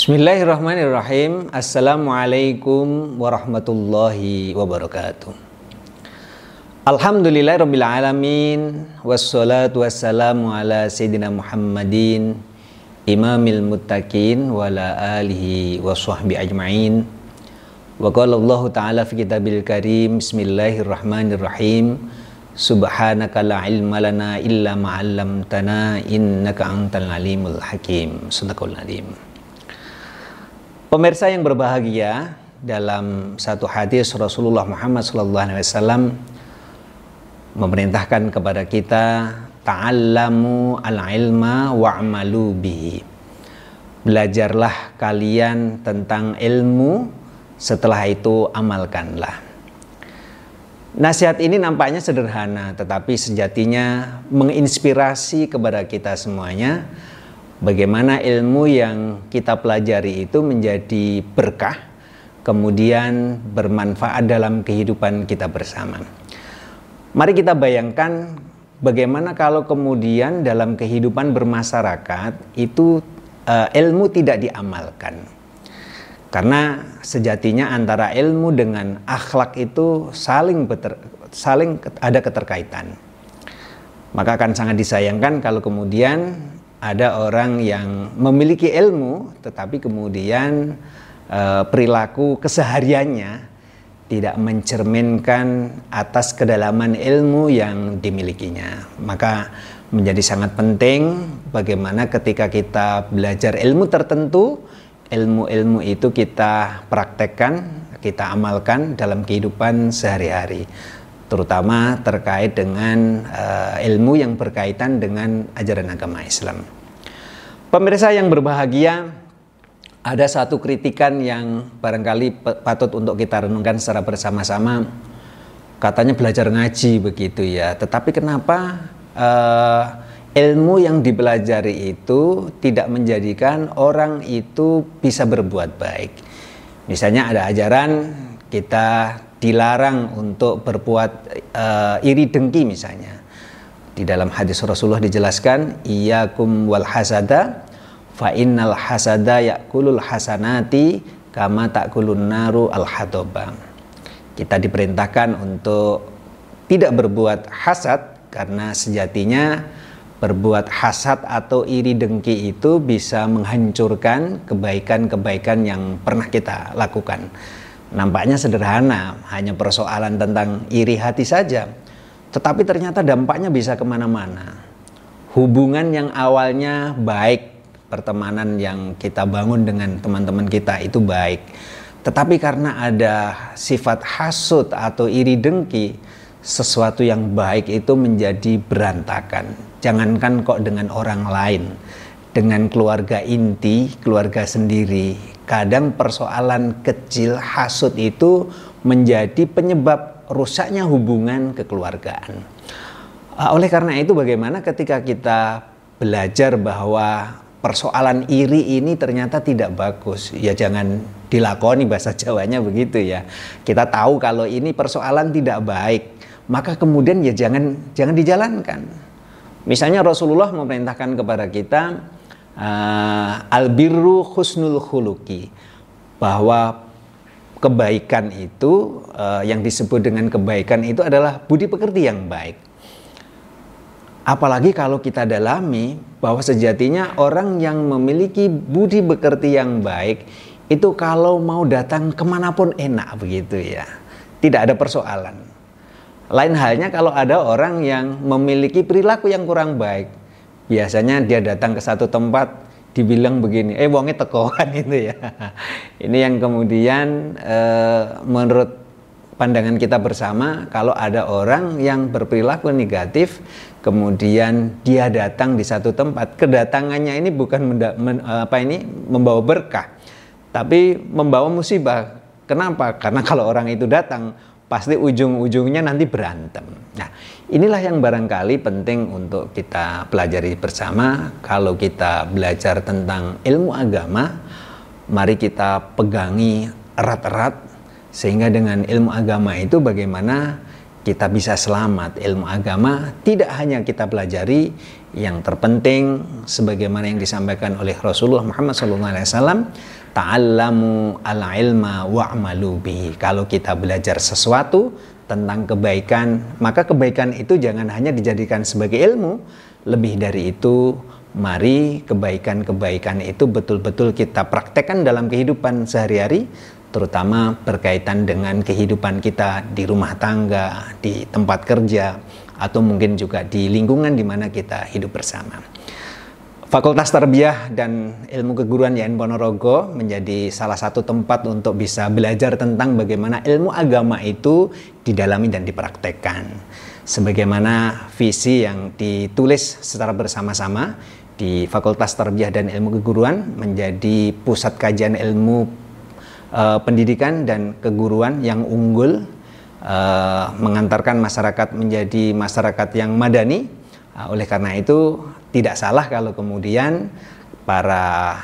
Bismillahirrahmanirrahim. Assalamualaikum warahmatullahi wabarakatuh. Alhamdulillahirabbil alamin, wassalatu wassalamu ala sayyidina Muhammadin imamil muttaqin wa ala alihi washabbi ajmain. Wa qala Allah ta'ala fi kitabil karim, bismillahirrahmanirrahim. Subhanaka la ilma lana illa ma 'allamtana innaka antal alimul hakim. Shadaqallahul azim. Pemirsa yang berbahagia, dalam satu hadis Rasulullah Muhammad SAW memerintahkan kepada kita, ta'allamu al-ilma wa'malu bihi. Belajarlah kalian tentang ilmu, setelah itu amalkanlah. Nasihat ini nampaknya sederhana, tetapi sejatinya menginspirasi kepada kita semuanya. Bagaimana ilmu yang kita pelajari itu menjadi berkah, kemudian bermanfaat dalam kehidupan kita bersama. Mari kita bayangkan bagaimana kalau kemudian dalam kehidupan bermasyarakat itu ilmu tidak diamalkan. Karena sejatinya antara ilmu dengan akhlak itu saling ada keterkaitan. Maka akan sangat disayangkan kalau kemudian ada orang yang memiliki ilmu tetapi kemudian perilaku kesehariannya tidak mencerminkan atas kedalaman ilmu yang dimilikinya. Maka menjadi sangat penting bagaimana ketika kita belajar ilmu tertentu, ilmu-ilmu itu kita praktekkan, kita amalkan dalam kehidupan sehari-hari, terutama terkait dengan ilmu yang berkaitan dengan ajaran agama Islam. Pemirsa yang berbahagia, ada satu kritikan yang barangkali patut untuk kita renungkan secara bersama-sama. Katanya belajar ngaji begitu ya, tetapi kenapa ilmu yang dipelajari itu tidak menjadikan orang itu bisa berbuat baik? Misalnya ada ajaran kita dilarang untuk berbuat iri dengki misalnya. Di dalam hadis Rasulullah dijelaskan, iyyakum wal hasada fa innal hasada yakulul hasanati kama takulun naru al hadaba. Kita diperintahkan untuk tidak berbuat hasad, karena sejatinya berbuat hasad atau iri dengki itu bisa menghancurkan kebaikan-kebaikan yang pernah kita lakukan. Nampaknya sederhana, hanya persoalan tentang iri hati saja, tetapi ternyata dampaknya bisa kemana-mana. Hubungan yang awalnya baik, pertemanan yang kita bangun dengan teman-teman kita itu baik, tetapi karena ada sifat hasud atau iri dengki, sesuatu yang baik itu menjadi berantakan. Jangankan kok dengan orang lain, dengan keluarga inti, keluarga sendiri, kadang persoalan kecil hasud itu menjadi penyebab rusaknya hubungan kekeluargaan. Oleh karena itu, bagaimana ketika kita belajar bahwa persoalan iri ini ternyata tidak bagus, ya jangan dilakoni, bahasa Jawanya begitu ya. Kita tahu kalau ini persoalan tidak baik, maka kemudian ya jangan dijalankan. Misalnya Rasulullah memerintahkan kepada kita albirru husnul khuluqi, bahwa kebaikan itu yang disebut dengan kebaikan itu adalah budi pekerti yang baik. Apalagi kalau kita dalami bahwa sejatinya orang yang memiliki budi pekerti yang baik itu kalau mau datang kemanapun enak begitu ya, tidak ada persoalan. Lain halnya kalau ada orang yang memiliki perilaku yang kurang baik. Biasanya dia datang ke satu tempat, dibilang begini, wonge tekoan itu ya. Ini yang kemudian menurut pandangan kita bersama, kalau ada orang yang berperilaku negatif, kemudian dia datang di satu tempat, kedatangannya ini bukan membawa berkah, tapi membawa musibah. Kenapa? Karena kalau orang itu datang, pasti ujung-ujungnya nanti berantem. Nah, inilah yang barangkali penting untuk kita pelajari bersama. Kalau kita belajar tentang ilmu agama, mari kita pegangi erat-erat, sehingga dengan ilmu agama itu bagaimana kita bisa selamat. Ilmu agama tidak hanya kita pelajari, yang terpenting sebagaimana yang disampaikan oleh Rasulullah Muhammad SAW, ta'allamu al-ilma wa'malu bihi. Kalau kita belajar sesuatu tentang kebaikan, maka kebaikan itu jangan hanya dijadikan sebagai ilmu. Lebih dari itu, mari kebaikan-kebaikan itu betul-betul kita praktekkan dalam kehidupan sehari-hari, terutama berkaitan dengan kehidupan kita di rumah tangga, di tempat kerja, atau mungkin juga di lingkungan di mana kita hidup bersama. Fakultas Tarbiyah dan Ilmu Keguruan YAIN Ponorogo menjadi salah satu tempat untuk bisa belajar tentang bagaimana ilmu agama itu didalami dan dipraktekkan. Sebagaimana visi yang ditulis secara bersama-sama di Fakultas Tarbiyah dan Ilmu Keguruan menjadi pusat kajian ilmu pendidikan dan keguruan yang unggul, mengantarkan masyarakat menjadi masyarakat yang madani. Oleh karena itu tidak salah kalau kemudian para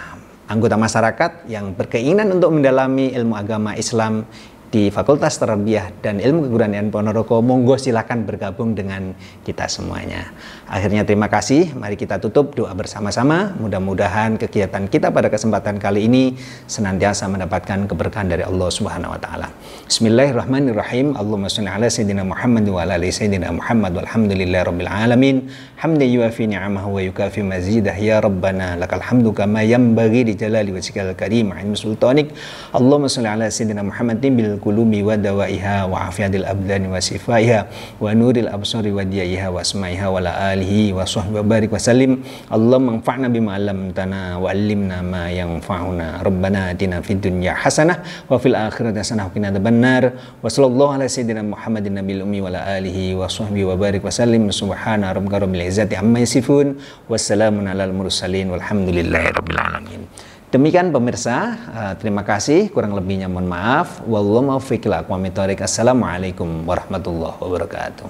anggota masyarakat yang berkeinginan untuk mendalami ilmu agama Islam di Fakultas Tarbiyah dan Ilmu Keguruan YAIN Ponorogo, monggo silakan bergabung dengan kita semuanya. Akhirnya terima kasih, mari kita tutup doa bersama-sama. Mudah-mudahan kegiatan kita pada kesempatan kali ini senantiasa mendapatkan keberkahan dari Allah Subhanahu wa taala. Bismillahirrahmanirrahim. Allahumma shalli ala sayyidina Muhammad wa ala ali sayyidina Muhammad walhamdulillahirabbil alamin. Hamdan yuwafi ni'amahu wa yukafi mazidah. Ya Rabbana lakal hamdu kama yanbaghi li jalali wajhikal karim 'azimi sultanik. Allahumma shalli ala sayyidina Muhammadin bil kulumi wa dawaiha wa afiyatil abdani wa sifaiha wa nuril absari wa diyaiha wa asmaiha wa la alihi wa sahbihi wa barik wa sallim. Allahumma anfa'na bima 'allamtana wa 'allimna ma yanfa'una. Rabbana atina fid dunya hasanah wa fil akhirati hasanah wa qina adzabannar. Wa sallallahu ala sayyidina Muhammadin nabiyil ummi wa la alihi wa sahbihi wa barik wa sallim. Subhana rabbika rabbil izzati amma yasifun. Wassalamun alal mursalin walhamdulillahi rabbil alamin. Demikian pemirsa, terima kasih, kurang lebihnya mohon maaf. Wallahu muwaffiq ila aqwamit thoriq. Assalamualaikum warahmatullahi wabarakatuh.